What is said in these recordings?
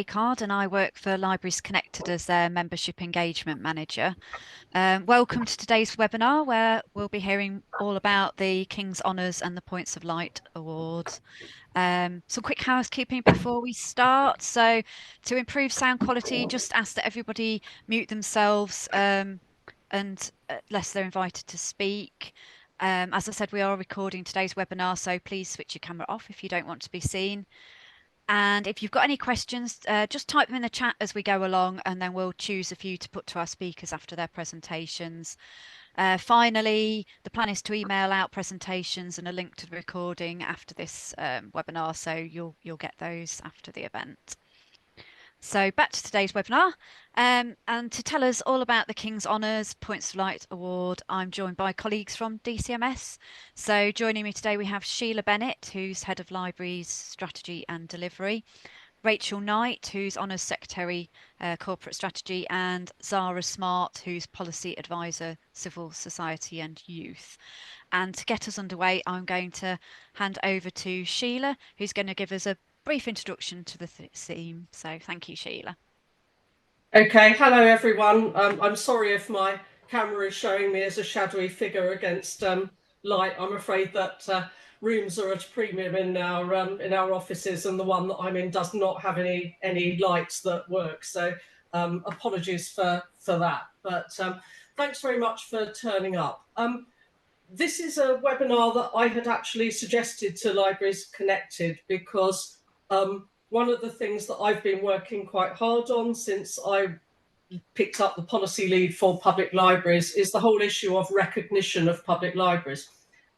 Card and I work for Libraries Connected as their membership engagement manager. Welcome to today's webinar where we'll be hearing all about the King's Honours and the Points of Light Awards. Some quick housekeeping before we start. So to improve sound quality, just ask that everybody mute themselves unless they're invited to speak. As I said, we are recording today's webinar, so please switch your camera off if you don't want to be seen. And if you've got any questions, just type them in the chat as we go along, and then we'll choose a few to put to our speakers after their presentations. Finally, the plan is to email out presentations and a link to the recording after this webinar, so you'll get those after the event. So back to today's webinar, and to tell us all about the King's Honours Points of Light Award, I'm joined by colleagues from DCMS. So joining me today we have Sheila Bennett, who's Head of Libraries Strategy and Delivery, Rachel Knight, who's Honours Secretary Corporate Strategy, and Zara Smart, who's Policy Advisor Civil Society and Youth. And to get us underway, I'm going to hand over to Sheila, who's going to give us a brief introduction to the theme. So thank you, Sheila. Okay, hello everyone. I'm sorry if my camera is showing me as a shadowy figure against light. I'm afraid that rooms are at a premium in our offices, and the one that I'm in does not have any lights that work. So apologies for that. But thanks very much for turning up. This is a webinar that I had actually suggested to Libraries Connected because one of the things that I've been working quite hard on since I picked up the policy lead for public libraries is the whole issue of recognition of public libraries.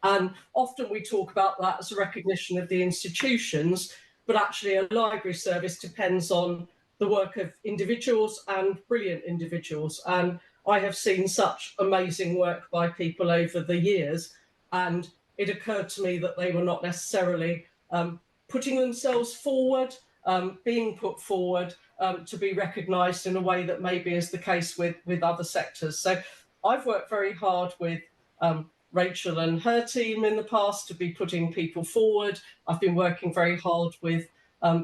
And often we talk about that as a recognition of the institutions, but actually a library service depends on the work of individuals and brilliant individuals. And I have seen such amazing work by people over the years, and it occurred to me that they were not necessarily putting themselves forward, being put forward to be recognised in a way that maybe is the case with other sectors. So I've worked very hard with Rachel and her team in the past to be putting people forward. I've been working very hard with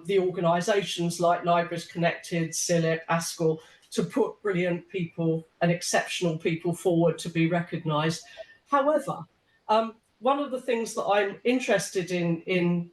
the organisations like Libraries Connected, CILIP, ASCL, to put brilliant people and exceptional people forward to be recognised. However, one of the things that I'm interested in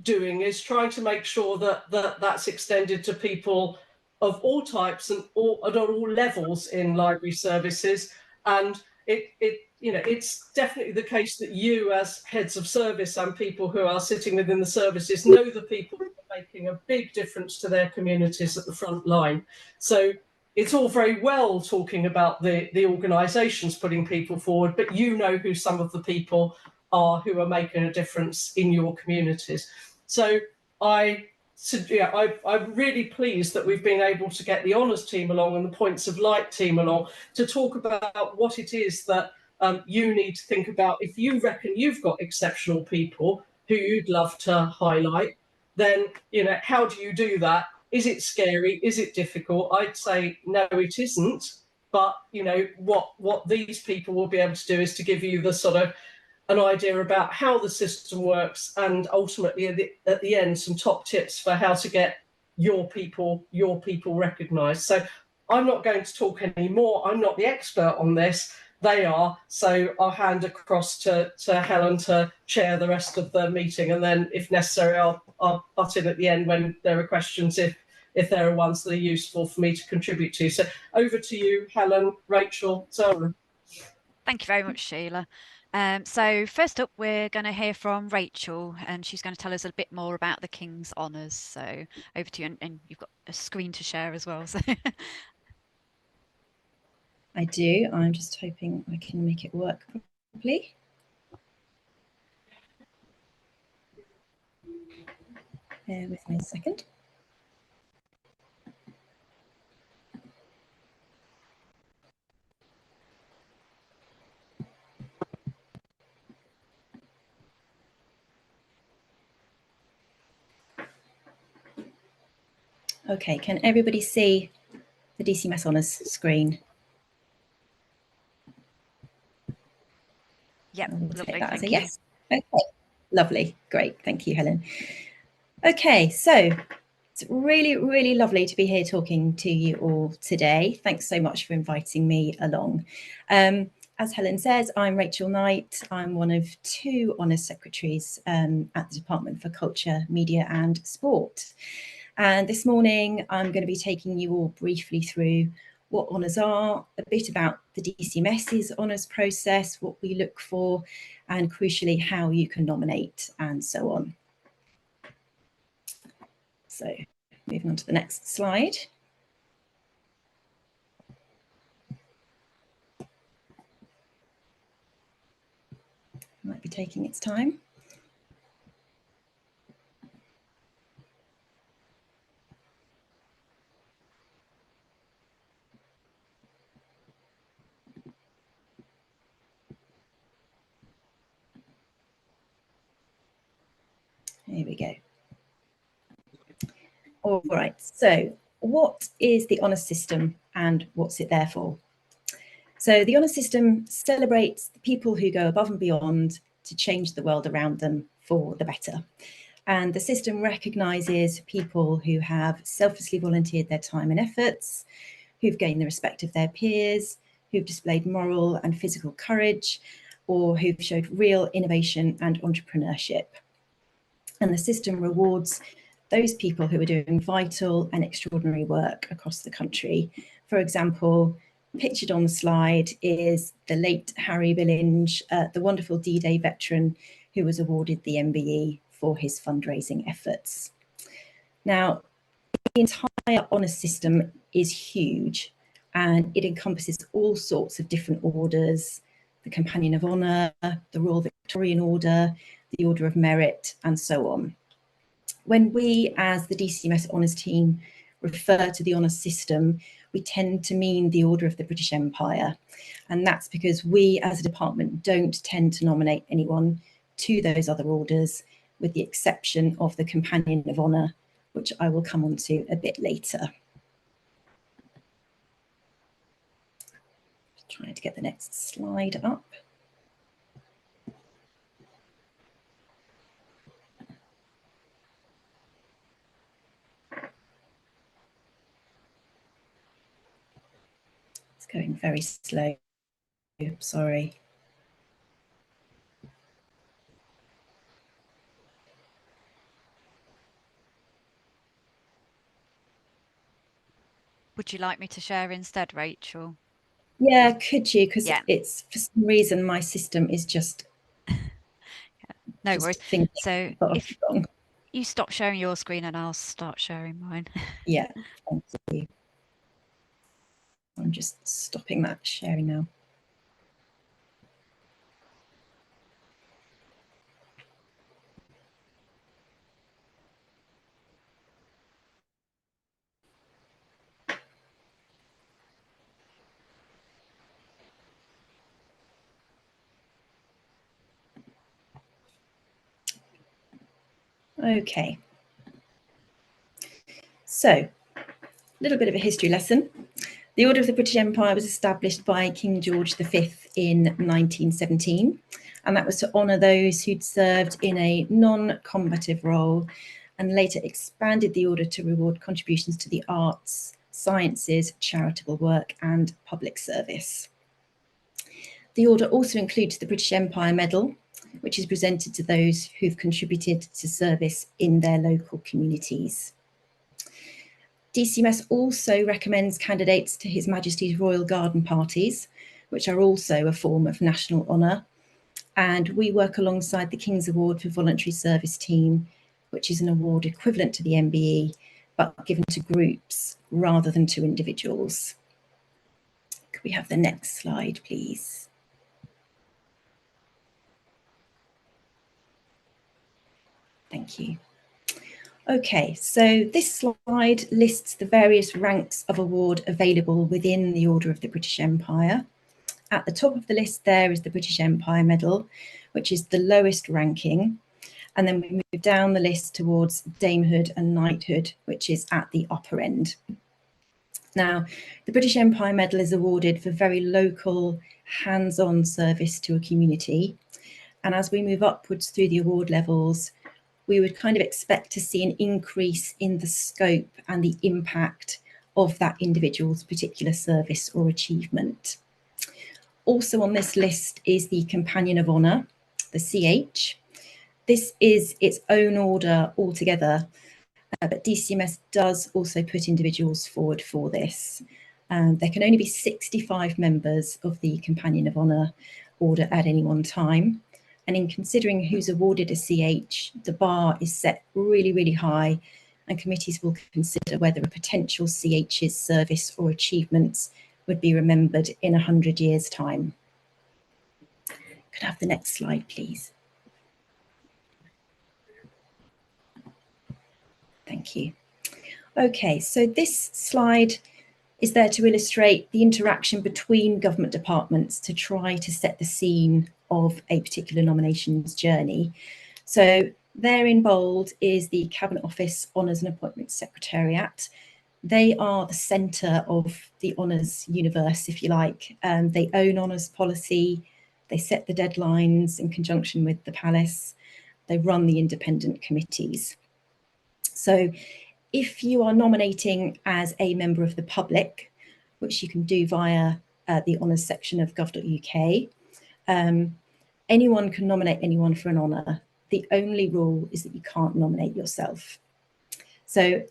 doing is trying to make sure that that's extended to people of all types and at all levels in library services. And it's definitely the case that you as heads of service and people who are sitting within the services know the people who are making a big difference to their communities at the front line. So it's all very well talking about the organisations putting people forward, but you know who some of the people are who are making a difference in your communities. So I'm really pleased that we've been able to get the Honours team along and the Points of Light team along to talk about what it is that you need to think about. If you reckon you've got exceptional people who you'd love to highlight, then how do you do that? Is it scary? Is it difficult? I'd say no, it isn't. But what these people will be able to do is to give you the sort of an idea about how the system works, and ultimately at the end some top tips for how to get your people recognised. So I'm not going to talk anymore. I'm not the expert on this. They are. So I'll hand across to Helen to chair the rest of the meeting, and then if necessary I'll butt in at the end when there are questions if there are ones that are useful for me to contribute to. So over to you, Helen, Rachel, Zara. Thank you very much, Sheila. So first up, we're going to hear from Rachel, and she's going to tell us a bit more about the King's Honours. So over to you, and you've got a screen to share as well. So I do. I'm just hoping I can make it work properly. Bear with me a second. Okay, can everybody see the DCMS Honours screen? Yeah, lovely. That as a yes. Okay, lovely, great. Thank you, Helen. Okay, so It's really, really lovely to be here talking to you all today. Thanks so much for inviting me along. As Helen says, I'm Rachel Knight. I'm one of 2 Honours Secretaries at the Department for Culture, Media and Sport. And this morning, I'm going to be taking you all briefly through what honours are, a bit about the DCMS's honours process, what we look for, and crucially, how you can nominate and so on. So moving on to the next slide. Might be taking its time. Here we go. All right, so what is the honours system and what's it there for? So the honours system celebrates the people who go above and beyond to change the world around them for the better. And the system recognises people who have selflessly volunteered their time and efforts, who've gained the respect of their peers, who've displayed moral and physical courage, or who've showed real innovation and entrepreneurship. And the system rewards those people who are doing vital and extraordinary work across the country. For example, pictured on the slide is the late Harry Billinge, the wonderful D-Day veteran who was awarded the MBE for his fundraising efforts. Now, the entire honours system is huge and it encompasses all sorts of different orders, the Companion of Honour, the Royal Victorian Order, the Order of Merit, and so on. When we, as the DCMS Honours team, refer to the honours system, we tend to mean the Order of the British Empire. And that's because we, as a department, don't tend to nominate anyone to those other orders, with the exception of the Companion of Honour, which I will come on to a bit later. Trying to get the next slide up. It's going very slow, sorry. Would you like me to share instead, Rachel? Yeah, could you? Because Yeah. it's, for some reason, my system is just no worries. thinking So if wrong. you stop sharing your screen and I'll start sharing mine. Yeah, thank you. I'm just stopping that sharing now. Okay. So, a little bit of a history lesson. The Order of the British Empire was established by King George V in 1917, and that was to honour those who'd served in a non-combative role, and later expanded the order to reward contributions to the arts, sciences, charitable work and public service. The order also includes the British Empire Medal, which is presented to those who've contributed to service in their local communities. DCMS also recommends candidates to His Majesty's Royal Garden parties, which are also a form of national honour. And we work alongside the King's Award for Voluntary Service Team, which is an award equivalent to the MBE, but given to groups rather than to individuals. Could we have the next slide, please? Thank you. Okay, so this slide lists the various ranks of award available within the Order of the British Empire. At the top of the list there is the British Empire Medal, which is the lowest ranking. And then we move down the list towards damehood and knighthood, which is at the upper end. Now, the British Empire Medal is awarded for very local, hands-on service to a community. And as we move upwards through the award levels, we would kind of expect to see an increase in the scope and the impact of that individual's particular service or achievement. Also on this list is the Companion of Honour, the CH. This is its own order altogether, but DCMS does also put individuals forward for this. There can only be 65 members of the Companion of Honour order at any one time. And in considering who's awarded a CH, the bar is set really, really high, and committees will consider whether a potential CH's service or achievements would be remembered in 100 years' time. Could I have the next slide, please? Thank you. Okay, so this slide is there to illustrate the interaction between government departments to try to set the scene of a particular nominations journey. So there in bold is the Cabinet Office Honours and Appointments Secretariat. They are the centre of the honours universe, if you like. They own honours policy, they set the deadlines in conjunction with the Palace, they run the independent committees. So if you are nominating as a member of the public, which you can do via the honours section of gov.uk, anyone can nominate anyone for an honour. The only rule is that you can't nominate yourself. So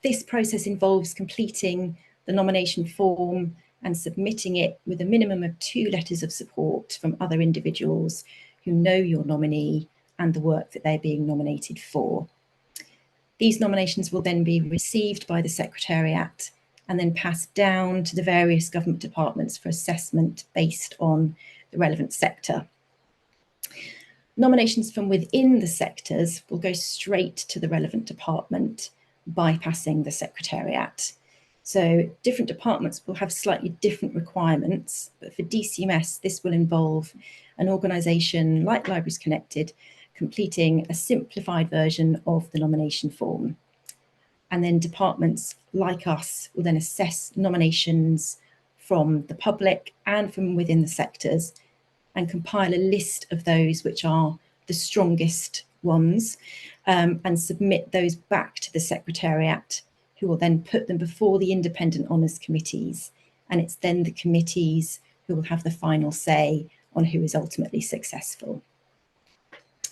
this process involves completing the nomination form and submitting it with a minimum of 2 letters of support from other individuals who know your nominee and the work that they're being nominated for. These nominations will then be received by the Secretariat and then passed down to the various government departments for assessment based on the relevant sector. Nominations from within the sectors will go straight to the relevant department, bypassing the Secretariat. So different departments will have slightly different requirements, but for DCMS, this will involve an organisation like Libraries Connected completing a simplified version of the nomination form. And then departments like us will then assess nominations from the public and from within the sectors and compile a list of those which are the strongest ones and submit those back to the Secretariat, who will then put them before the independent honours committees. And it's then the committees who will have the final say on who is ultimately successful.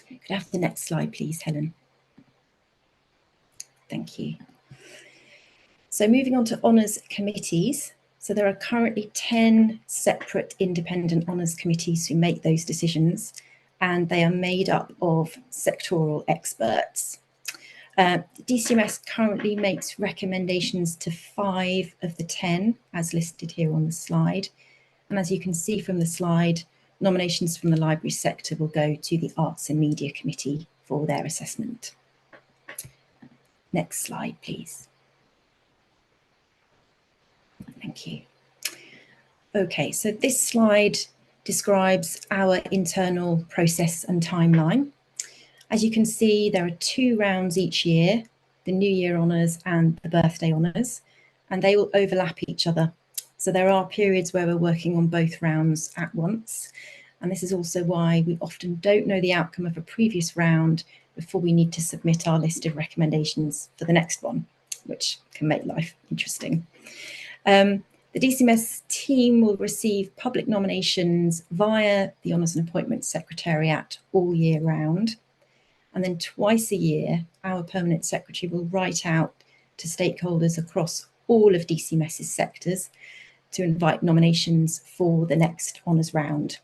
Could I have the next slide, please, Helen? Thank you. So moving on to honours committees. So there are currently 10 separate independent honours committees who make those decisions, and they are made up of sectoral experts. DCMS currently makes recommendations to 5 of the 10, as listed here on the slide. And as you can see from the slide, nominations from the library sector will go to the Arts and Media Committee for their assessment. Next slide, please. Thank you. Okay, so this slide describes our internal process and timeline. As you can see, there are 2 rounds each year, the New Year Honours and the Birthday Honours, and they will overlap each other. So there are periods where we're working on both rounds at once. And this is also why we often don't know the outcome of a previous round before we need to submit our list of recommendations for the next one, which can make life interesting. The DCMS team will receive public nominations via the Honours and Appointments Secretariat all year round. And then twice a year, our permanent secretary will write out to stakeholders across all of DCMS's sectors to invite nominations for the next honours round.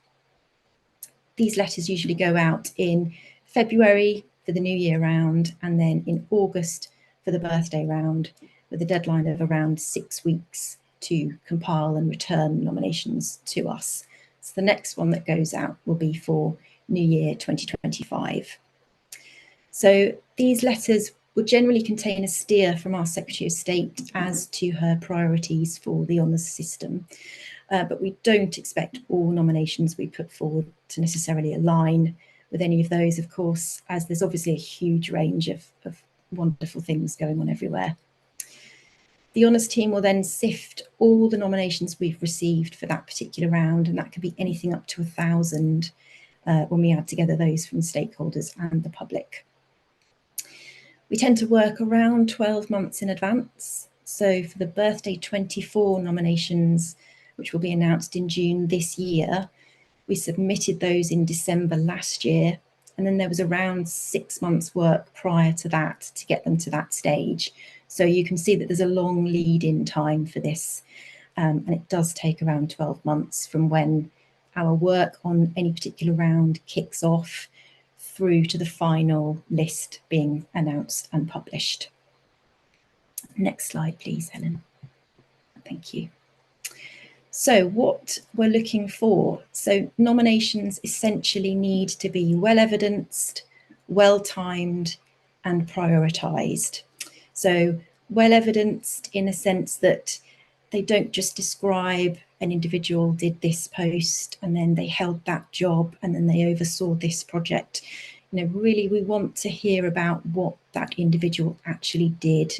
These letters usually go out in February for the New Year round and then in August for the birthday round, with a deadline of around 6 weeks to compile and return nominations to us. So the next one that goes out will be for New Year 2025. So these letters will generally contain a steer from our Secretary of State as to her priorities for the honours system. But we don't expect all nominations we put forward to necessarily align with any of those, of course, as there's obviously a huge range of wonderful things going on everywhere. The honours team will then sift all the nominations we've received for that particular round, and that could be anything up to 1,000 when we add together those from stakeholders and the public. We tend to work around 12 months in advance. So for the birthday 24 nominations, which will be announced in June this year, we submitted those in December last year. And then there was around 6 months work prior to that to get them to that stage. So you can see that there's a long lead-in time for this. And it does take around 12 months from when our work on any particular round kicks off through to the final list being announced and published. Next slide, please, Helen. Thank you. So what we're looking for. So nominations essentially need to be well evidenced, well timed, and prioritised. So well evidenced in a sense that they don't just describe an individual did this post and then they held that job and then they oversaw this project. You know, really we want to hear about what that individual actually did,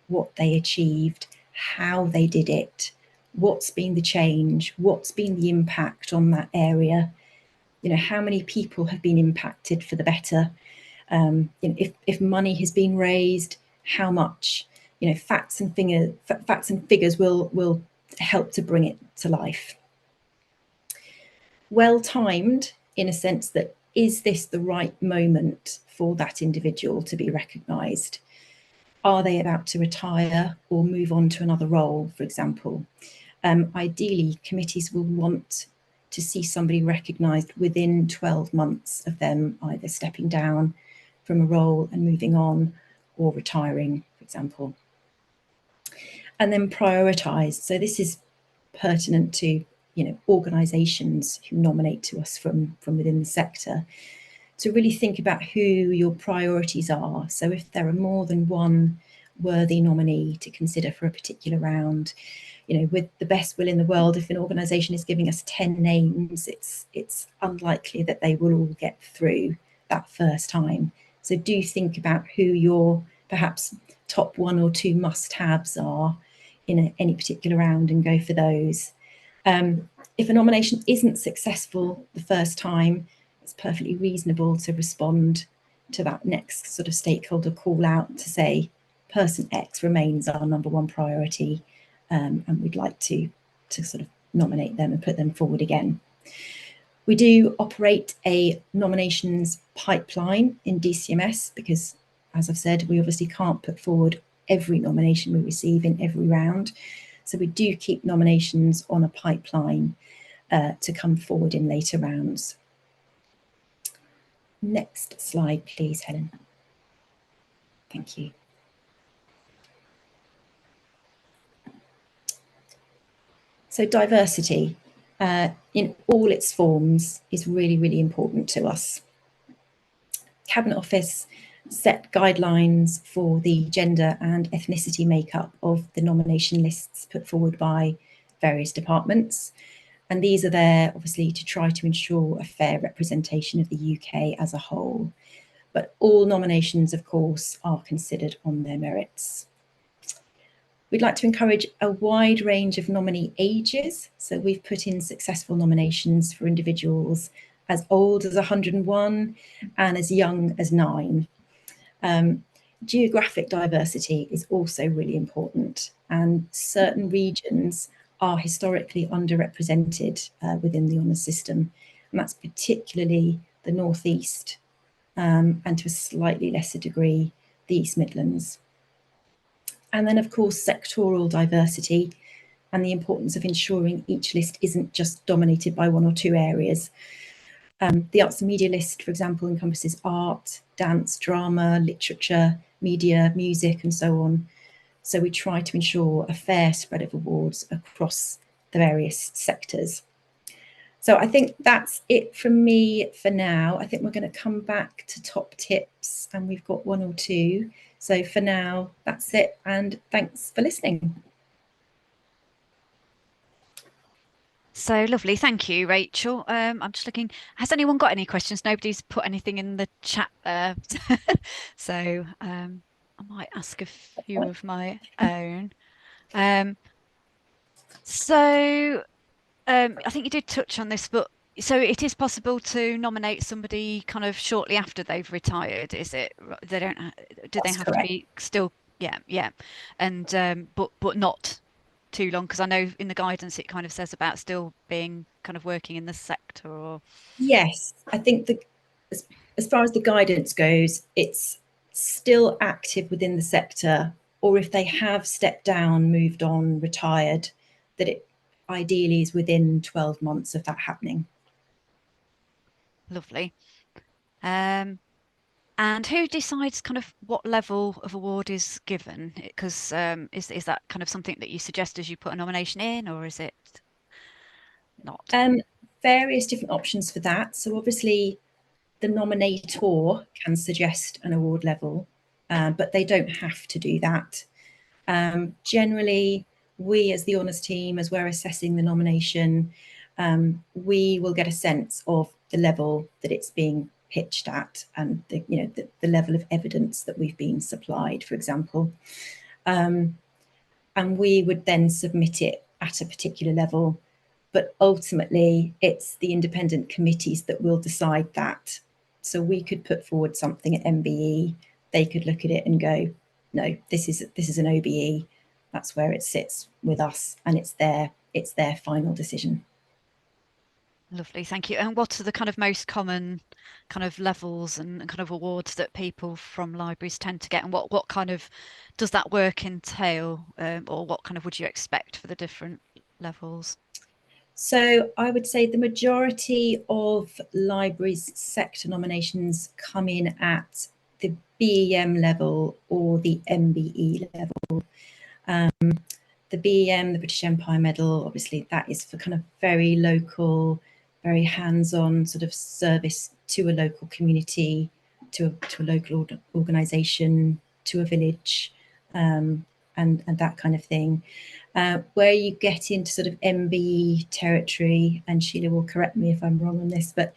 what they achieved, how they did it, what's been the change, what's been the impact on that area, you know, how many people have been impacted for the better, you know, if money has been raised, how much, you know, facts and figures will help to bring it to life. Well timed in a sense that, is this the right moment for that individual to be recognised? Are they about to retire or move on to another role, for example? Ideally, committees will want to see somebody recognised within 12 months of them either stepping down from a role and moving on or retiring, for example. And then prioritised. So this is pertinent to, you know, organisations who nominate to us from within the sector, to really think about who your priorities are. So if there are more than one worthy nominee to consider for a particular round, you know, with the best will in the world, if an organisation is giving us 10 names, it's unlikely that they will all get through that first time. So do think about who your perhaps top 1 or 2 must-haves are in any particular round and go for those. If a nomination isn't successful the first time, it's perfectly reasonable to respond to that next sort of stakeholder call out to say, person X remains our #1 priority, and we'd like to sort of nominate them and put them forward again. We do operate a nominations pipeline in DCMS because, as I've said, we obviously can't put forward every nomination we receive in every round. So we do keep nominations on a pipeline to come forward in later rounds. Next slide, please, Helen. Thank you. So diversity in all its forms is really, really important to us. Cabinet Office set guidelines for the gender and ethnicity makeup of the nomination lists put forward by various departments. And these are there, obviously, to try to ensure a fair representation of the UK as a whole. But all nominations, of course, are considered on their merits. We'd like to encourage a wide range of nominee ages. So we've put in successful nominations for individuals as old as 101 and as young as 9. Geographic diversity is also really important, and certain regions are historically underrepresented within the honours system, and that's particularly the North East and to a slightly lesser degree the East Midlands. And then, of course, sectoral diversity and the importance of ensuring each list isn't just dominated by 1 or 2 areas. The arts and media list, for example, encompasses art, dance, drama, literature, media, music, and so on. So we try to ensure a fair spread of awards across the various sectors. So I think that's it from me for now. I think we're going to come back to top tips, and we've got 1 or 2. So for now, that's it, and thanks for listening. So lovely. Thank you, Rachel. I'm just looking, has anyone got any questions? Nobody's put anything in the chat there. So I might ask a few of my own. I think you did touch on this, but So it is possible to nominate somebody kind of shortly after they've retired, is it? They don't, do they That's have to correct. be still? Yeah, yeah. And but not too long, because I know in the guidance it kind of says about still being kind of working in the sector or Yes, I think as far as the guidance goes, it's still active within the sector, or if they have stepped down, moved on, retired, that it ideally is within 12 months of that happening. lovely. And who decides kind of what level of award is given? Because is that kind of something that you suggest as you put a nomination in, or is it not? Various different options for that. So obviously the nominator can suggest an award level, but they don't have to do that. Generally, we as the honours team, as we're assessing the nomination, we will get a sense of the level that it's being pitched at and the level of evidence that we've been supplied, for example. And we would then submit it at a particular level. But ultimately, it's the independent committees that will decide that. So we could put forward something at MBE, they could look at it and go, no, this is an OBE. That's where it sits with us, and it's their final decision. Lovely, thank you. And what are the kind of most common kind of levels and kind of awards that people from libraries tend to get, and what kind of does that work entail, or what kind of would you expect for the different levels? So I would say the majority of libraries sector nominations come in at the BEM level or the MBE level. The BEM, the British Empire Medal, obviously that is for kind of very local, very hands-on sort of service to a local community, to a local organisation, to a village, and that kind of thing. Where you get into sort of MBE territory, and Sheila will correct me if I'm wrong on this, but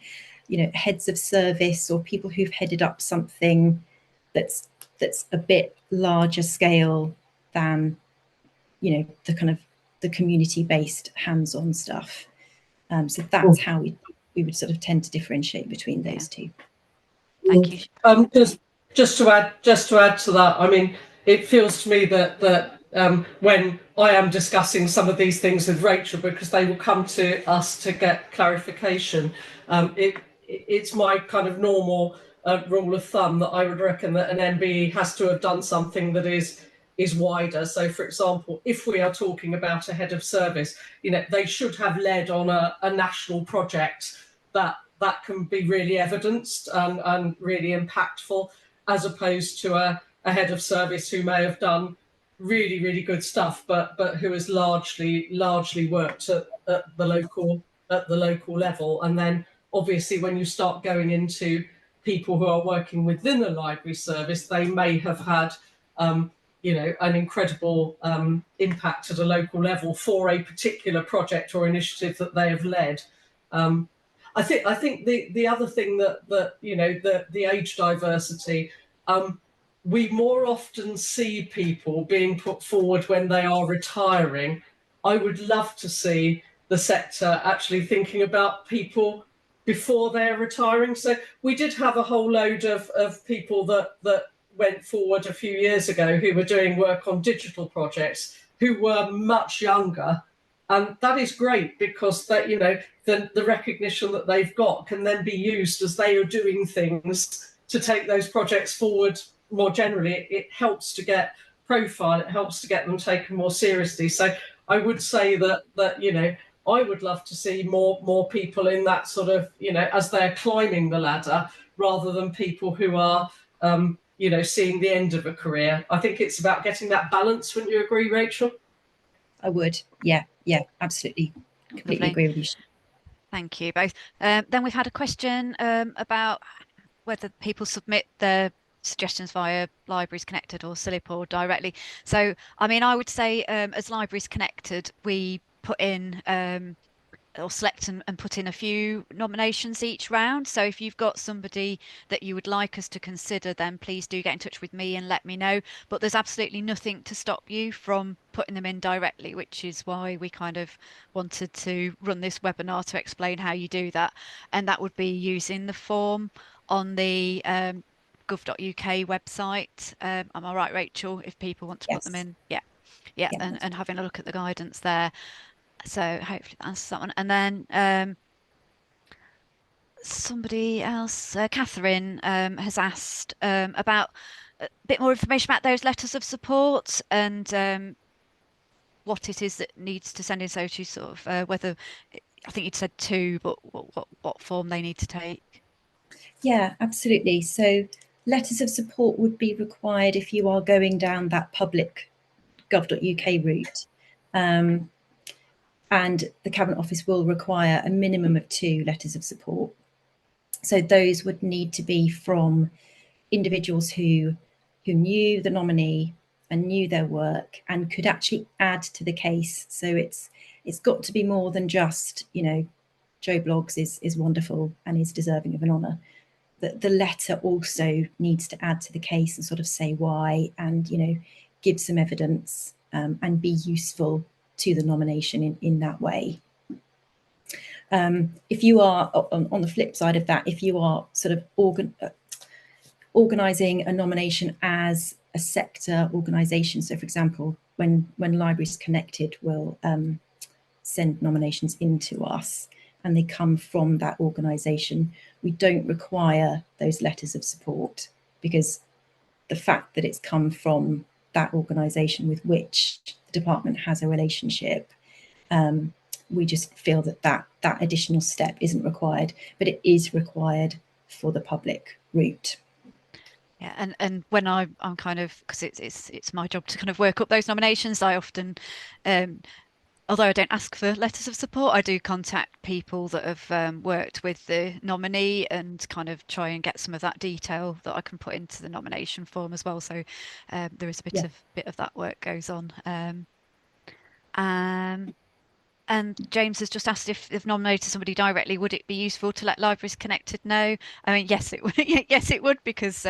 heads of service or people who've headed up something that's a bit larger scale than the kind of the community-based hands-on stuff. So that's how we would sort of tend to differentiate between those two. Thank you. Just to add to that, I mean, it feels to me that when I am discussing some of these things with Rachel, because they will come to us to get clarification, it's my kind of normal rule of thumb that I would reckon that an MBE has to have done something that is wider. So, for example, if we are talking about a head of service, they should have led on a national project that can be really evidenced and really impactful, as opposed to a head of service who may have done really, really good stuff, but who has largely worked at the local level. And then obviously when you start going into people who are working within a library service, they may have had an incredible impact at a local level for a particular project or initiative that they have led. I think the other thing that the age diversity, we more often see people being put forward when they are retiring. I would love to see the sector actually thinking about people before they're retiring. So we did have a whole load of people that went forward a few years ago who were doing work on digital projects who were much younger, and that is great because that the recognition that they've got can then be used as they are doing things to take those projects forward more generally. It helps to get profile, it helps to get them taken more seriously. So I would say that I would love to see more people in that sort of as they're climbing the ladder, rather than people who are seeing the end of a career. I think it's about getting that balance. Wouldn't you agree, Rachel? I would, yeah, absolutely, completely Lovely. agree with you. Thank you both. Then we've had a question about whether people submit their suggestions via Libraries Connected or SILIP or directly. So, I mean, I would say as Libraries Connected, we put in or select and put in a few nominations each round. So if you've got somebody that you would like us to consider, then please do get in touch with me and let me know. But there's absolutely nothing to stop you from putting them in directly, which is why we kind of wanted to run this webinar to explain how you do that. And that would be using the form on the gov.uk website. Am I right, Rachel? If people want to put them Yes. in, yeah. Yeah, Yeah. and having a look at the guidance there. So hopefully that's that one. And then somebody else, Catherine, has asked about a bit more information about those letters of support and what it is that needs to send in. So to sort of whether, I think you'd said two, but what form they need to take. Yeah, absolutely. So letters of support would be required if you are going down that public gov.uk route. And the Cabinet Office will require a minimum of 2 letters of support. So those would need to be from individuals who knew the nominee and knew their work and could actually add to the case. So it's got to be more than just, you know, Joe Bloggs is wonderful and is deserving of an honour. The letter also needs to add to the case and sort of say why, and, you know, give some evidence and be useful to the nomination in that way. If you are, on the flip side of that, if you are sort of organising a nomination as a sector organisation, so for example, when Libraries Connected will send nominations into us and they come from that organisation, we don't require those letters of support, because the fact that it's come from that organisation with which the department has a relationship, we just feel that additional step isn't required, but it is required for the public route. Yeah, and when I'm kind of, because it's my job to kind of work up those nominations, I often although I don't ask for letters of support, I do contact people that have worked with the nominee and kind of try and get some of that detail that I can put into the nomination form as well. So there is a bit of that work goes on. And James has just asked if they've nominated somebody directly, would it be useful to let Libraries Connected know? I mean, yes, it would. Yes, it would, because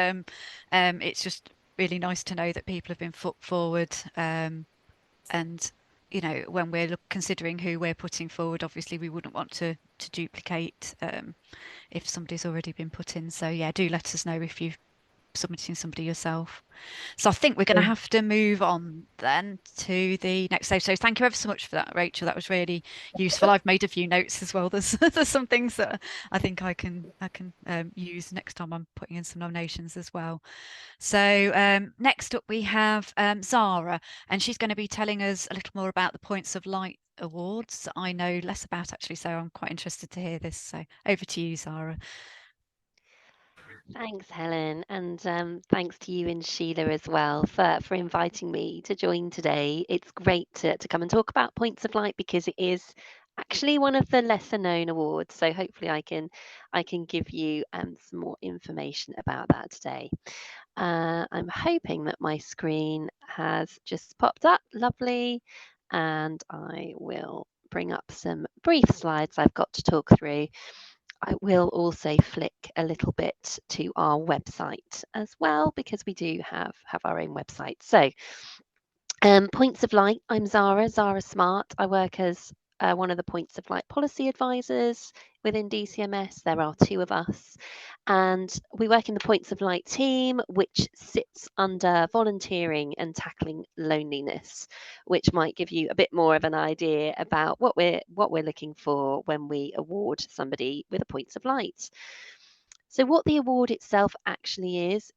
it's just really nice to know that people have been put forward. And you know, when we're considering who we're putting forward, obviously we wouldn't want to duplicate if somebody's already been put in. So yeah, do let us know if you've submitting somebody yourself. So I think we're going to have to move on then to the next stage. So thank you ever so much for that, Rachel. That was really useful. I've made a few notes as well. There's some things that I think I can use next time I'm putting in some nominations as well. So next up we have Zara, and she's going to be telling us a little more about the Points of Light Awards. I know less about, actually, so I'm quite interested to hear this. So over to you, Zara. Thanks, Helen, and thanks to you and Sheila as well for inviting me to join today. It's great to come and talk about Points of Light, because it is actually one of the lesser known awards. So hopefully I can give you some more information about that today. I'm hoping that my screen has just popped up. Lovely. And I will bring up some brief slides I've got to talk through. I will also flick a little bit to our website as well, because we do have our own website. So Points of Light, I'm Zara Smart. I work as one of the Points of Light policy advisors within DCMS. There are 2 of us, and we work in the Points of Light team, which sits under volunteering and tackling loneliness, which might give you a bit more of an idea about what we're looking for when we award somebody with a Points of Light. So what the award itself actually is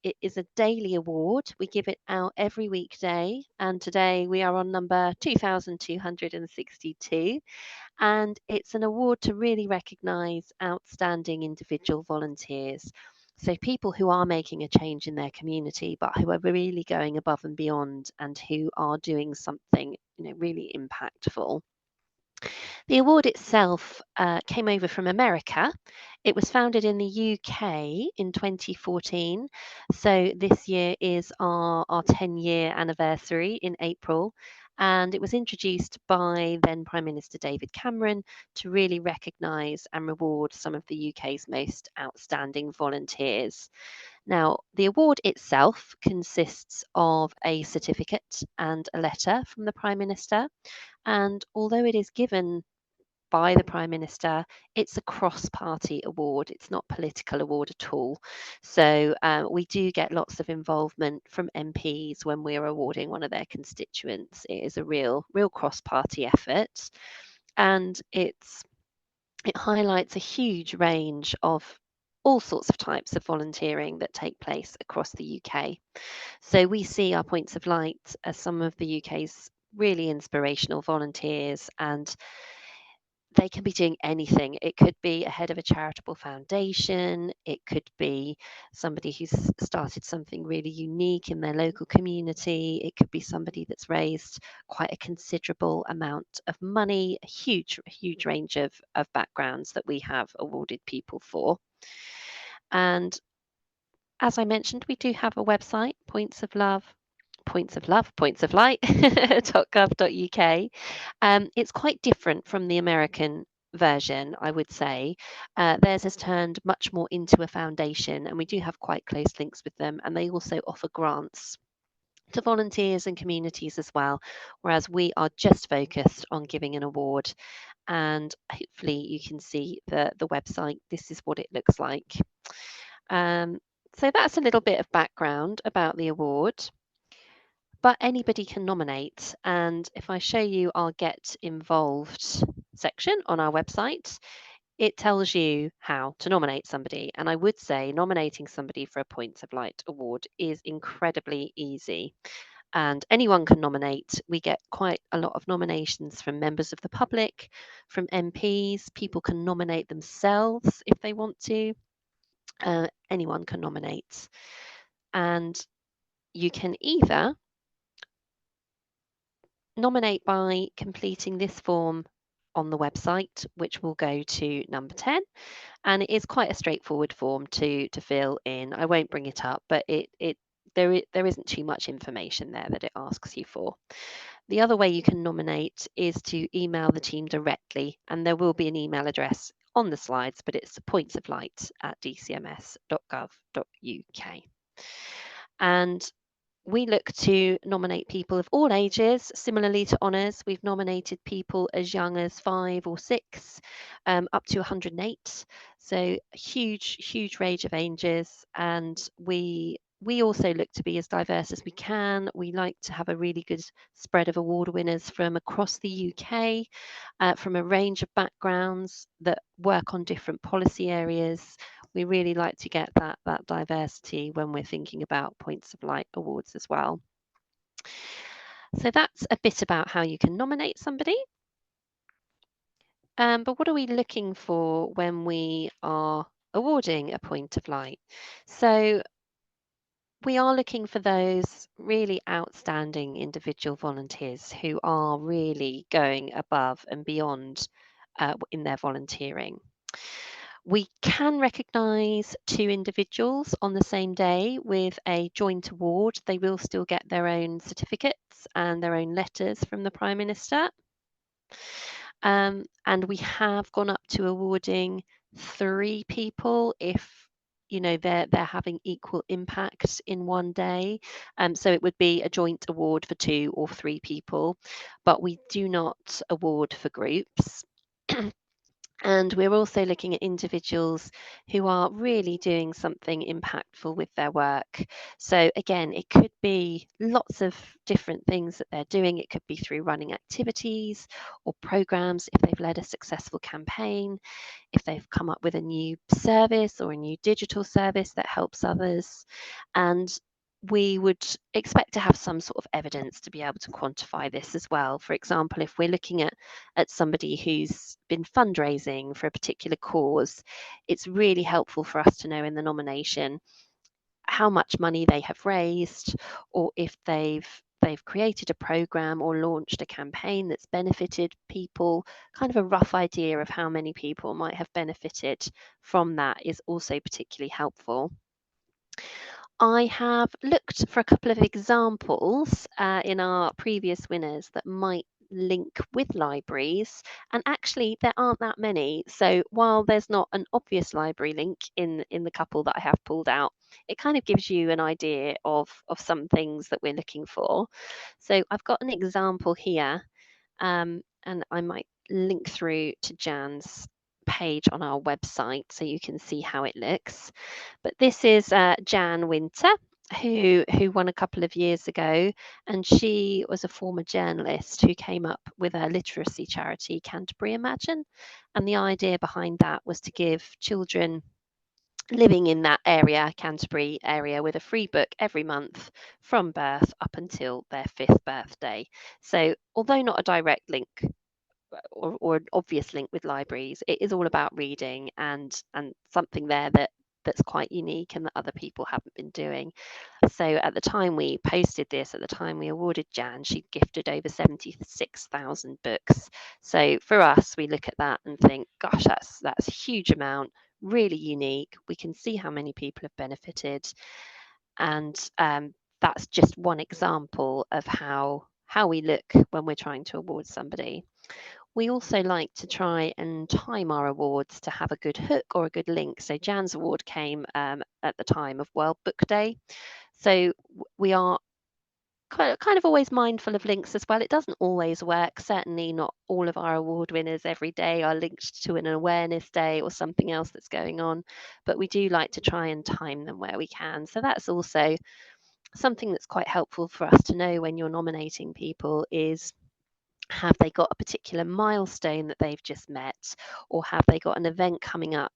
it is a daily award. We give it out every weekday, and today we are on number 2262, and it's an award to really recognise outstanding individual volunteers. So people who are making a change in their community, but who are really going above and beyond, and who are doing something, you know, really impactful. The award itself came over from America. It was founded in the UK in 2014. So this year is our 10-year anniversary in April. And it was introduced by then Prime Minister David Cameron to really recognise and reward some of the UK's most outstanding volunteers. Now, the award itself consists of a certificate and a letter from the Prime Minister. And although it is given by the Prime Minister, it's a cross-party award. It's not a political award at all. So we do get lots of involvement from MPs when we're awarding one of their constituents. It is a real cross-party effort, and it highlights a huge range of all sorts of types of volunteering that take place across the UK. So we see our Points of Light as some of the UK's really inspirational volunteers, and they can be doing anything. It could be a head of a charitable foundation. It could be somebody who's started something really unique in their local community. It could be somebody that's raised quite a considerable amount of money, a huge range of backgrounds that we have awarded people for. And as I mentioned, we do have a website, pointsoflight.gov.uk. It's quite different from the American version, I would say. Theirs has turned much more into a foundation, and we do have quite close links with them, and they also offer grants to volunteers and communities as well, whereas we are just focused on giving an award. And hopefully you can see the website. This is what it looks like. So that's a little bit of background about the award. But anybody can nominate, and if I show you our Get Involved section on our website, it tells you how to nominate somebody. And I would say nominating somebody for a Points of Light award is incredibly easy. And anyone can nominate. We get quite a lot of nominations from members of the public, from MPs. People can nominate themselves if they want to. Anyone can nominate. And you can either nominate by completing this form on the website, which will go to number 10, and it is quite a straightforward form to fill in. I won't bring it up, but there isn't too much information there that it asks you for. The other way you can nominate is to email the team directly, and there will be an email address on the slides, but it's pointsoflight@dcms.gov.uk. And we look to nominate people of all ages. Similarly to honours, we've nominated people as young as 5 or 6, up to 108. So a huge range of ages. And we also look to be as diverse as we can. We like to have a really good spread of award winners from across the UK, from a range of backgrounds that work on different policy areas. We really like to get that diversity when we're thinking about Points of Light awards as well. So that's a bit about how you can nominate somebody. But what are we looking for when we are awarding a Point of Light? So we are looking for those really outstanding individual volunteers who are really going above and beyond in their volunteering. We can recognise 2 individuals on the same day with a joint award. They will still get their own certificates and their own letters from the Prime Minister. And we have gone up to awarding 3 people if they're having equal impact in one day. So it would be a joint award for 2 or 3 people, but we do not award for groups. And we're also looking at individuals who are really doing something impactful with their work. So again, it could be lots of different things that they're doing. It could be through running activities or programs, if they've led a successful campaign, if they've come up with a new service or a new digital service that helps others. And we would expect to have some sort of evidence to be able to quantify this as well. For example, if we're looking at somebody who's been fundraising for a particular cause, it's really helpful for us to know in the nomination how much money they have raised, or if they've created a program or launched a campaign that's benefited people. Kind of a rough idea of how many people might have benefited from that is also particularly helpful. I have looked for a couple of examples in our previous winners that might link with libraries, and actually there aren't that many. So while there's not an obvious library link in the couple that I have pulled out, it kind of gives you an idea of some things that we're looking for. So I've got an example here, and I might link through to Jan's page on our website so you can see how it looks. But this is Jan Winter, who won a couple of years ago, and she was a former journalist who came up with a literacy charity, Canterbury Imagine, and the idea behind that was to give children living in that area, Canterbury area, with a free book every month from birth up until their 5th birthday. So although not a direct link or an obvious link with libraries, it is all about reading and something there that's quite unique and that other people haven't been doing. So at the time we posted this, at the time we awarded Jan, she'd gifted over 76,000 books. So for us, we look at that and think, gosh, that's a huge amount, really unique. We can see how many people have benefited, and that's just one example of how we look when we're trying to award somebody. We also like to try and time our awards to have a good hook or a good link. So Jan's award came at the time of World Book Day. So we are kind of always mindful of links as well. It doesn't always work. Certainly not all of our award winners every day are linked to an awareness day or something else that's going on. But we do like to try and time them where we can. So that's also something that's quite helpful for us to know when you're nominating people is, have they got a particular milestone that they've just met, or have they got an event coming up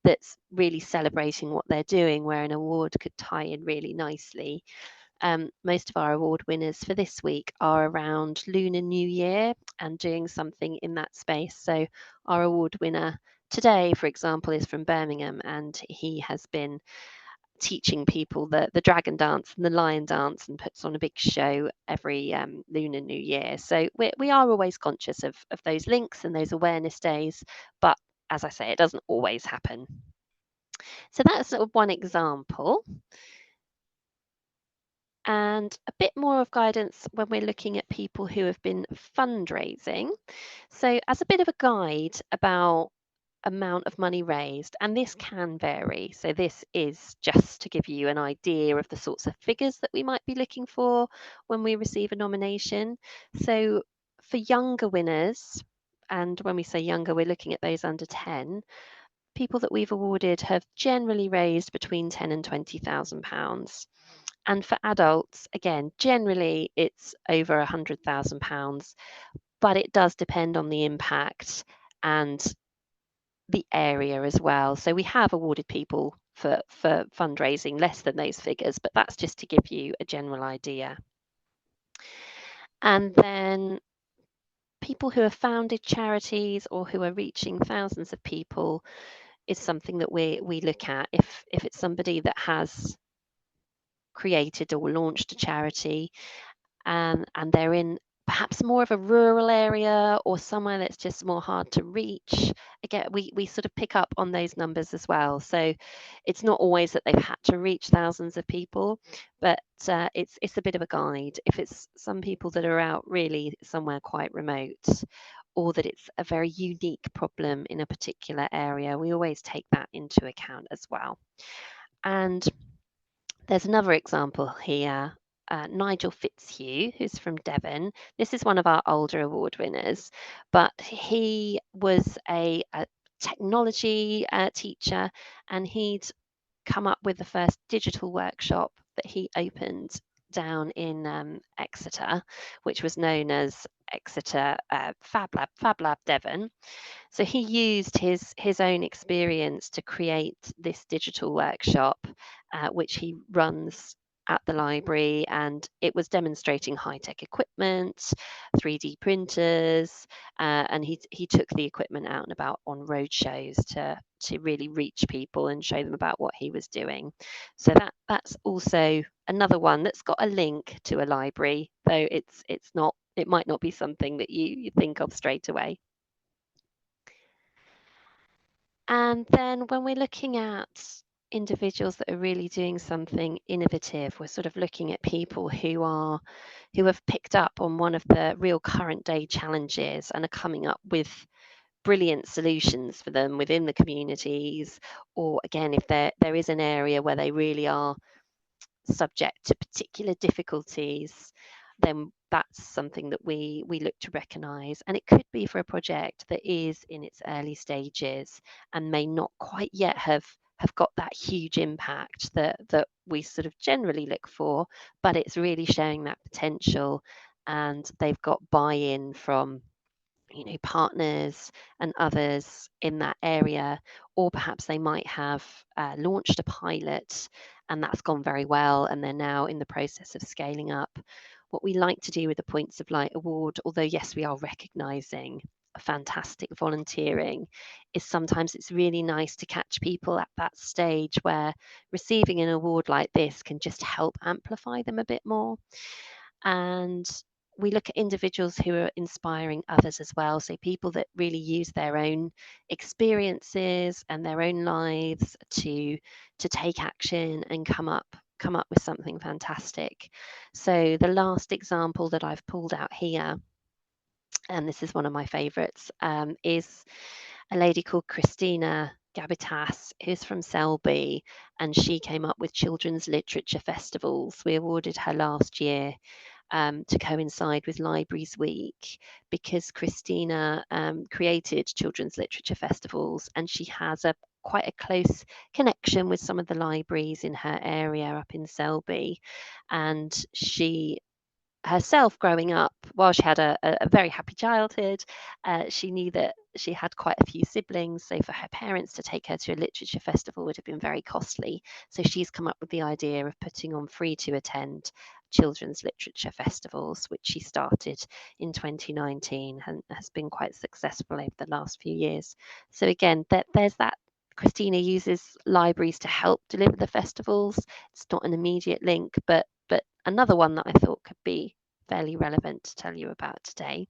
that's really celebrating what they're doing, where an award could tie in really nicely. Most of our award winners for this week are around Lunar New Year and doing something in that space. So our award winner today, for example, is from Birmingham, and he has been teaching people the dragon dance and the lion dance, and puts on a big show every Lunar New Year. So we are always conscious of those links and those awareness days, but as I say, it doesn't always happen. So that's sort of one example. And a bit more of guidance when we're looking at people who have been fundraising. So as a bit of a guide about amount of money raised, and this can vary. So this is just to give you an idea of the sorts of figures that we might be looking for when we receive a nomination. So for younger winners, and when we say younger, we're looking at those under 10, people that we've awarded have generally raised between £10,000 and £20,000. And for adults, again, generally it's over £100,000, but it does depend on the impact and the area as well. So we have awarded people for fundraising less than those figures, but that's just to give you a general idea. And then people who have founded charities or who are reaching thousands of people is something that we look at. If it's somebody that has created or launched a charity, and they're in perhaps more of a rural area or somewhere that's just more hard to reach, again, we sort of pick up on those numbers as well. So it's not always that they've had to reach thousands of people, but it's a bit of a guide. If it's some people that are out really somewhere quite remote, or that it's a very unique problem in a particular area, we always take that into account as well. And there's another example here, Nigel Fitzhugh, who's from Devon. This is one of our older award winners, but he was a technology teacher, and he'd come up with the first digital workshop that he opened down in Exeter, which was known as Exeter Fab Lab Devon. So he used his own experience to create this digital workshop, which he runs at the library, and it was demonstrating high-tech equipment, 3D printers, and he took the equipment out and about on road shows to really reach people and show them about what he was doing. So that's also another one that's got a link to a library, though it might not be something that you think of straight away. And then when we're looking at individuals that are really doing something innovative. We're sort of looking at people who have picked up on one of the real current day challenges and are coming up with brilliant solutions for them within the communities, or again, if there is an area where they really are subject to particular difficulties, then that's something that we look to recognise. And it could be for a project that is in its early stages and may not quite yet have got that huge impact that we sort of generally look for, but it's really showing that potential, and they've got buy-in from partners and others in that area, or perhaps they might have launched a pilot and that's gone very well and they're now in the process of scaling up. What we like to do with the Points of Light Award, although yes, we are recognising fantastic volunteering, is sometimes it's really nice to catch people at that stage where receiving an award like this can just help amplify them a bit more. And we look at individuals who are inspiring others as well. So people that really use their own experiences and their own lives to take action and come up with something fantastic. So the last example that I've pulled out here, and this is one of my favourites, is a lady called Christina Gabitas, who's from Selby, and she came up with children's literature festivals. We awarded her last year to coincide with Libraries Week, because Christina created children's literature festivals, and she has quite a close connection with some of the libraries in her area up in Selby. And she herself, growing up, while she had a very happy childhood, she knew that she had quite a few siblings, so for her parents to take her to a literature festival would have been very costly. So she's come up with the idea of putting on free to attend children's literature festivals, which she started in 2019 and has been quite successful over the last few years. So again, there's that. Christina uses libraries to help deliver the festivals. It's not an immediate link, but another one that I thought could be fairly relevant to tell you about today.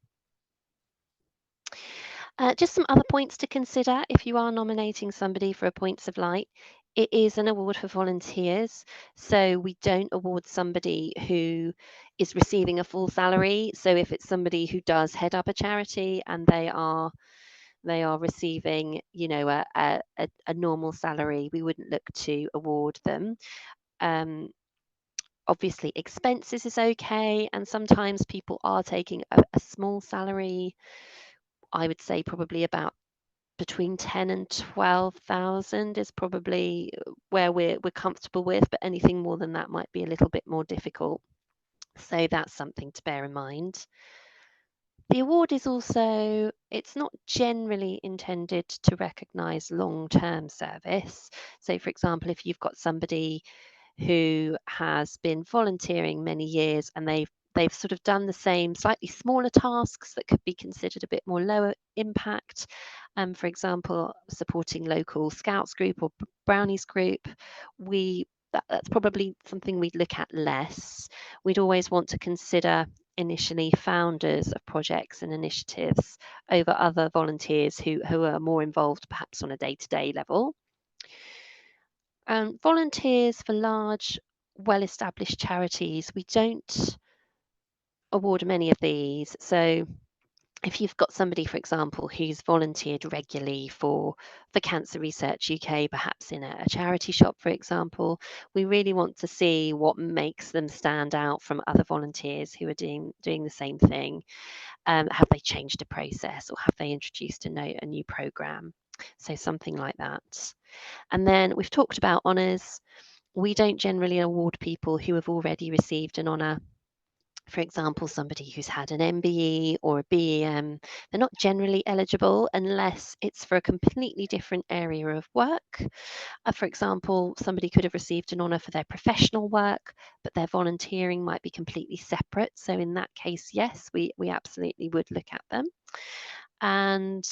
Just some other points to consider if you are nominating somebody for a Points of Light. It is an award for volunteers, so we don't award somebody who is receiving a full salary. So if it's somebody who does head up a charity and they are receiving, a normal salary, we wouldn't look to award them. Obviously, expenses is okay, and sometimes people are taking a small salary. I would say probably about between 10 and 12,000 is probably where we're comfortable with, but anything more than that might be a little bit more difficult. So that's something to bear in mind. The award is also, it's not generally intended to recognise long-term service. So for example, if you've got somebody who has been volunteering many years and they've sort of done the same slightly smaller tasks that could be considered a bit more lower impact, for example, supporting local Scouts group or Brownies group, that's probably something we'd look at less. We'd always want to consider initially founders of projects and initiatives over other volunteers who are more involved perhaps on a day-to-day level. Volunteers for large, well-established charities, we don't award many of these. So if you've got somebody, for example, who's volunteered regularly for Cancer Research UK, perhaps in a charity shop, for example, we really want to see what makes them stand out from other volunteers who are doing the same thing. Have they changed a process, or have they introduced a new programme? So something like that. And then we've talked about honours. We don't generally award people who have already received an honour. For example, somebody who's had an MBE or a BEM, they're not generally eligible unless it's for a completely different area of work. For example, somebody could have received an honour for their professional work, but their volunteering might be completely separate. So in that case, yes, we absolutely would look at them. And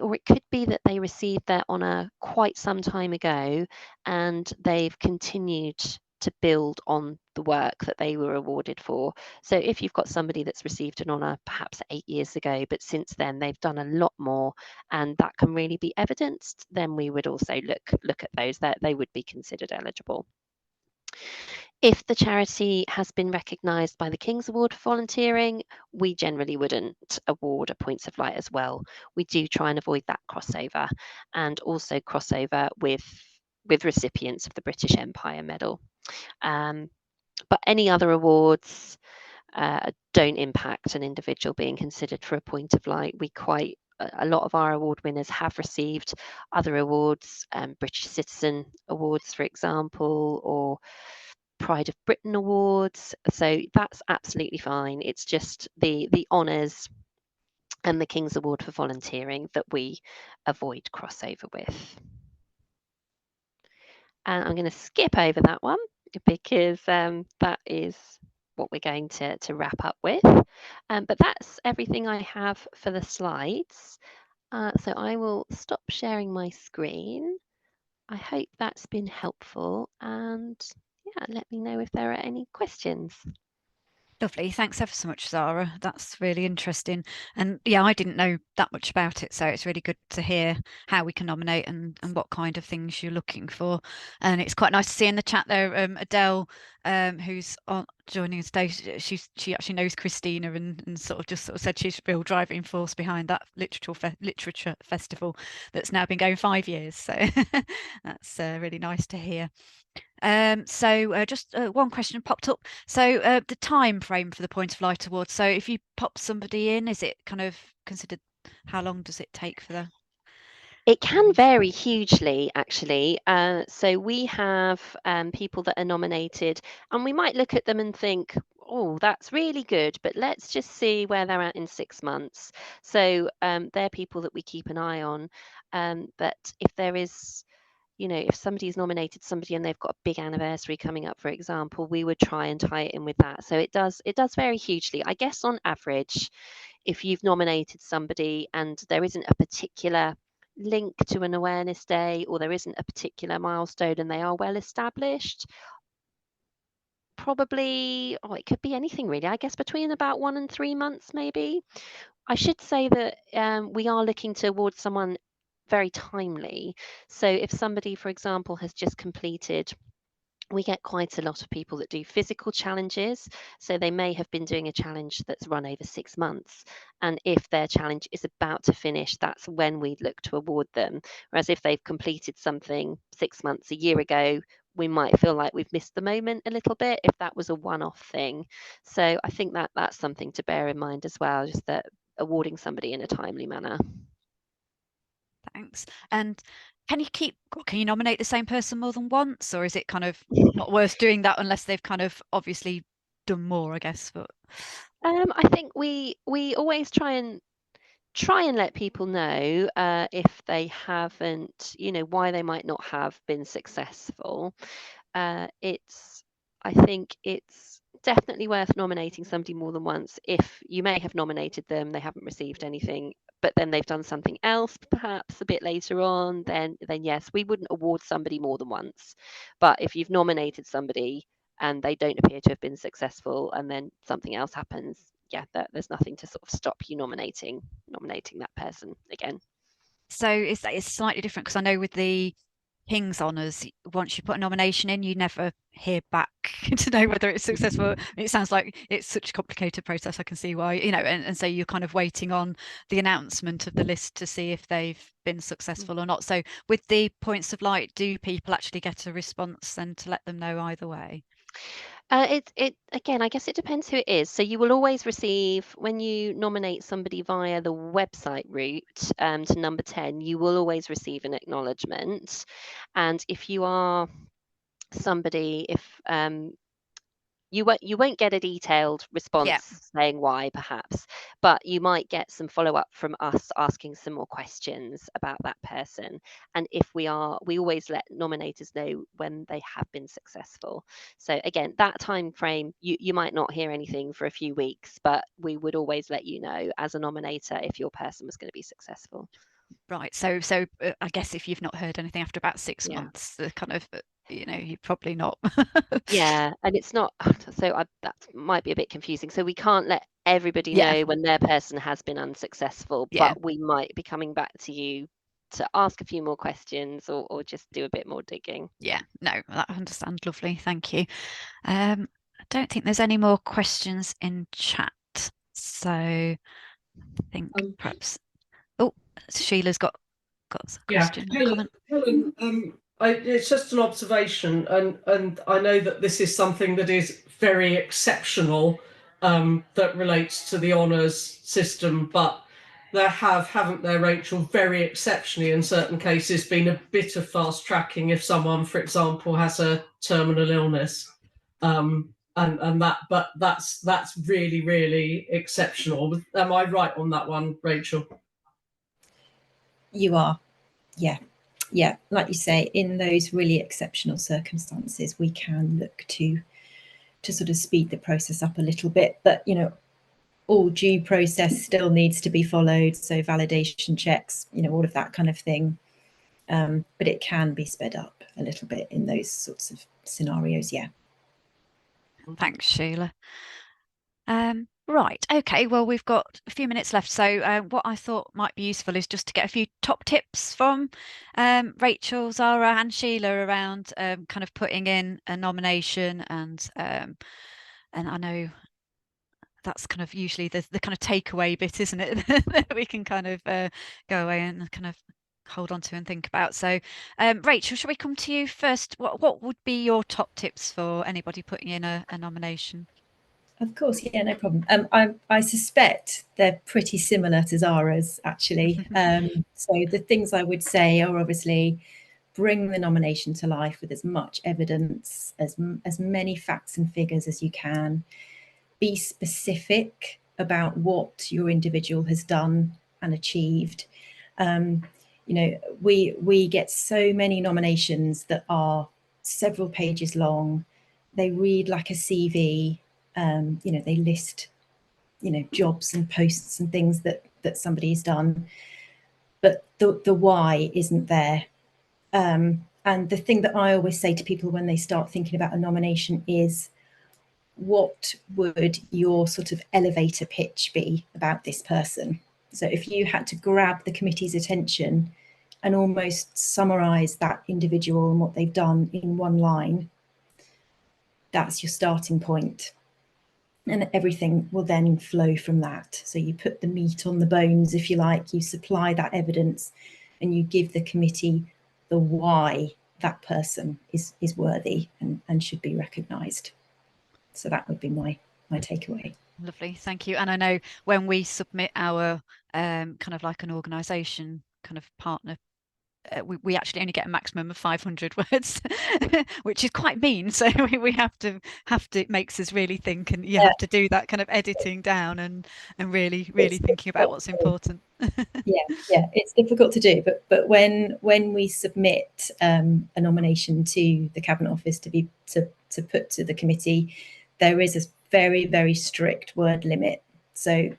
or it could be that they received their honour quite some time ago and they've continued to build on the work that they were awarded for. So if you've got somebody that's received an honour perhaps 8 years ago, but since then they've done a lot more, and that can really be evidenced, then we would also look at those, that they would be considered eligible. If the charity has been recognised by the King's Award for volunteering, we generally wouldn't award a Points of Light as well. We do try and avoid that crossover, and also crossover with recipients of the British Empire Medal. But any other awards don't impact an individual being considered for a Point of Light. A lot of our award winners have received other awards, British Citizen Awards, for example, or Pride of Britain Awards. So that's absolutely fine. It's just the honours and the King's Award for volunteering that we avoid crossover with. And I'm going to skip over that one because that is what we're going to wrap up with. But that's everything I have for the slides. So I will stop sharing my screen. I hope that's been helpful, and yeah, let me know if there are any questions. Lovely. Thanks ever so much, Zara. That's really interesting. And yeah, I didn't know that much about it, so it's really good to hear how we can nominate and what kind of things you're looking for. And it's quite nice to see in the chat there, Adele, who's joining us today. She actually knows Christina and sort of said she's a real driving force behind that literature festival that's now been going 5 years. So that's really nice to hear. Just one question popped up. So the time frame for the Point of Light Award. So if you pop somebody in, is it kind of considered, how long does it take for the? It can vary hugely, actually. So we have people that are nominated, and we might look at them and think, oh, that's really good, but let's just see where they're at in 6 months. So they're people that we keep an eye on. But if there is, if somebody's nominated somebody and they've got a big anniversary coming up, for example, we would try and tie it in with that. So it does vary hugely. I guess on average, if you've nominated somebody and there isn't a particular link to an awareness day, or there isn't a particular milestone and they are well established, probably, it could be anything really, I guess between about 1 and 3 months maybe. I should say that we are looking to award someone very timely. So if somebody, for example, has just completed, we get quite a lot of people that do physical challenges. So they may have been doing a challenge that's run over 6 months. And if their challenge is about to finish, that's when we'd look to award them. Whereas if they've completed something 6 months, a year ago, we might feel like we've missed the moment a little bit if that was a one-off thing. So I think that that's something to bear in mind as well, just that awarding somebody in a timely manner. Thanks. And can you nominate the same person more than once, or is it kind of not worth doing that unless they've kind of obviously done more, I guess? But I think we always try and let people know if they haven't, why they might not have been successful. I think it's definitely worth nominating somebody more than once. If you may have nominated them, they haven't received anything, but then they've done something else perhaps a bit later on, then yes, we wouldn't award somebody more than once. But if you've nominated somebody and they don't appear to have been successful, and then something else happens, yeah, there's nothing to sort of stop you nominating that person again. so it's slightly different, because I know with the King's Honours, once you put a nomination in, you never hear back to know whether it's successful. It sounds like it's such a complicated process. I can see why, and so you're kind of waiting on the announcement of the list to see if they've been successful or not. So with the Points of Light, do people actually get a response then to let them know either way? It again, I guess it depends who it is. So you will always receive, when you nominate somebody via the website route to number 10, you will always receive an acknowledgement. And if you are somebody, if you won't get a detailed response saying why, perhaps, but you might get some follow-up from us asking some more questions about that person. And if we always let nominators know when they have been successful. So again, that time frame, you might not hear anything for a few weeks, but we would always let you know as a nominator if your person was going to be successful. Right. So I guess if you've not heard anything after about 6 months, the kind of you're probably not. Yeah, and it's not, so that might be a bit confusing. So we can't let everybody Yeah. know when their person has been unsuccessful, Yeah. but we might be coming back to you to ask a few more questions or just do a bit more digging. Yeah, no, I understand. Lovely, thank you. I don't think there's any more questions in chat, so I think perhaps. Oh, Sheila's got a question. Yeah, Helen, it's just an observation, and I know that this is something that is very exceptional, that relates to the honours system, but there haven't there, Rachel, very exceptionally in certain cases been a bit of fast tracking if someone, for example, has a terminal illness, and that's really, really exceptional. Am I right on that one, Rachel? You are, yeah. Yeah, like you say, in those really exceptional circumstances, we can look to sort of speed the process up a little bit. But all due process still needs to be followed, so validation checks, all of that kind of thing. But it can be sped up a little bit in those sorts of scenarios. Yeah. Thanks, Sheila. Right, okay, well, we've got a few minutes left. So what I thought might be useful is just to get a few top tips from Rachel, Zara and Sheila around kind of putting in a nomination, and I know that's kind of usually the kind of takeaway bit, isn't it? That we can kind of go away and kind of hold on to and think about. So Rachel, shall we come to you first? What would be your top tips for anybody putting in a nomination? Of course, yeah, no problem. I suspect they're pretty similar to Zara's, actually. So the things I would say are obviously bring the nomination to life with as much evidence, as many facts and figures as you can. Be specific about what your individual has done and achieved. We get so many nominations that are several pages long. They read like a CV. They list, jobs and posts and things that somebody's done, but the why isn't there. And the thing that I always say to people when they start thinking about a nomination is, what would your sort of elevator pitch be about this person? So if you had to grab the committee's attention and almost summarize that individual and what they've done in one line, that's your starting point. And everything will then flow from that. So you put the meat on the bones, if you like, you supply that evidence, and you give the committee the why that person is worthy and should be recognised. So that would be my takeaway. Lovely, thank you. And I know when we submit our kind of like an organisation kind of partner, we actually only get a maximum of 500 words, which is quite mean. So we have to it makes us really think, and you have to do that kind of editing down and really thinking about what's important. Yeah, it's difficult to do, but when we submit a nomination to the Cabinet Office to put to the committee, there is a very, very strict word limit. So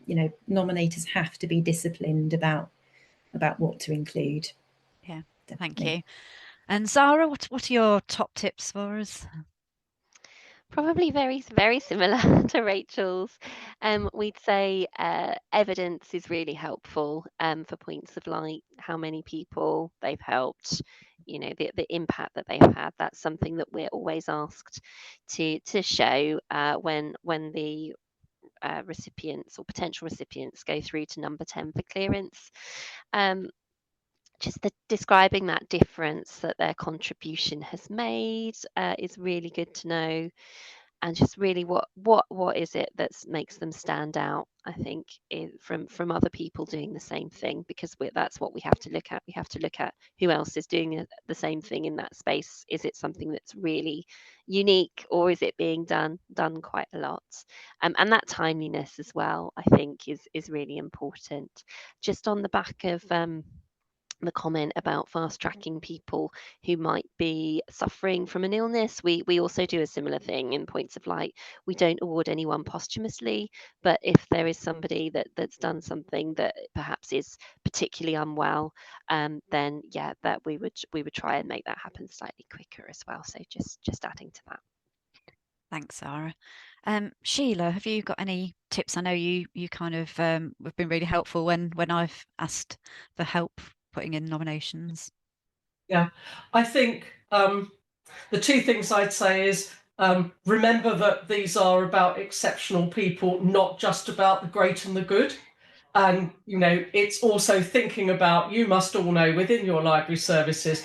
nominators have to be disciplined about what to include. Yeah, thank you. And Zara, what are your top tips for us? Probably very, very similar to Rachel's. We'd say evidence is really helpful for points of light, how many people they've helped, the impact that they've had. That's something that we're always asked to show when the recipients or potential recipients go through to number 10 for clearance. Just describing that difference that their contribution has made is really good to know, and just really what is it that makes them stand out, I think, from other people doing the same thing, because that's what we have to look at. We have to look at who else is doing the same thing in that space. Is it something that's really unique, or is it being done quite a lot? And that timeliness as well, I think, is really important. Just on the back of the comment about fast tracking people who might be suffering from an illness, we also do a similar thing in Points of Light. We don't award anyone posthumously, but if there is somebody that's done something that perhaps is particularly unwell, then yeah, that we would try and make that happen slightly quicker as well. So just adding to that. Thanks, Sarah. Sheila, have you got any tips? I know you kind of have been really helpful when I've asked for help putting in nominations. Yeah, I think the two things I'd say is remember that these are about exceptional people, not just about the great and the good. And, you know, it's also thinking about, you must all know within your library services,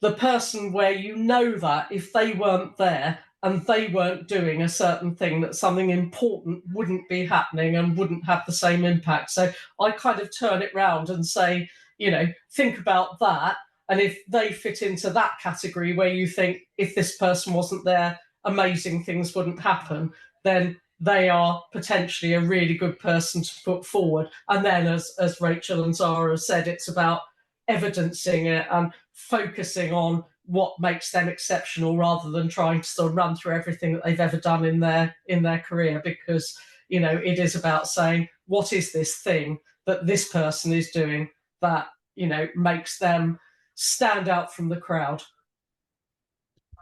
the person where you know that if they weren't there and they weren't doing a certain thing, that something important wouldn't be happening and wouldn't have the same impact. So I kind of turn it round and say, you know, think about that. And if they fit into that category where you think if this person wasn't there, amazing things wouldn't happen, then they are potentially a really good person to put forward. And then, as Rachel and Zara said, it's about evidencing it and focusing on what makes them exceptional rather than trying to sort of run through everything that they've ever done in their career. Because, you know, it is about saying, what is this thing that this person is doing that, you know, makes them stand out from the crowd.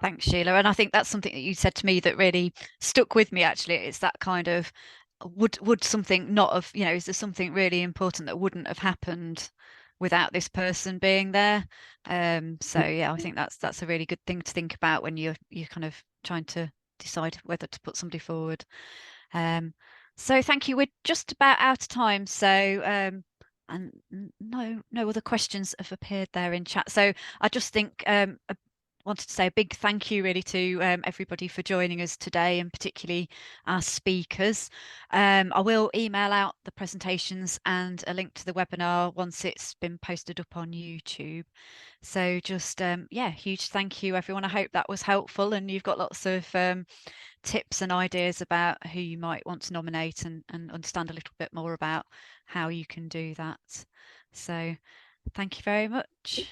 Thanks, Sheila. And I think that's something that you said to me that really stuck with me, actually. It's that kind of, would something not have, you know, is there something really important that wouldn't have happened without this person being there? So yeah, I think that's a really good thing to think about when you're kind of trying to decide whether to put somebody forward. So thank you. We're just about out of time. So and no other questions have appeared there in chat. So I just think wanted to say a big thank you really to everybody for joining us today, and particularly our speakers. I will email out the presentations and a link to the webinar once it's been posted up on YouTube. So just yeah, huge thank you everyone. I hope that was helpful and you've got lots of tips and ideas about who you might want to nominate and understand a little bit more about how you can do that. So thank you very much.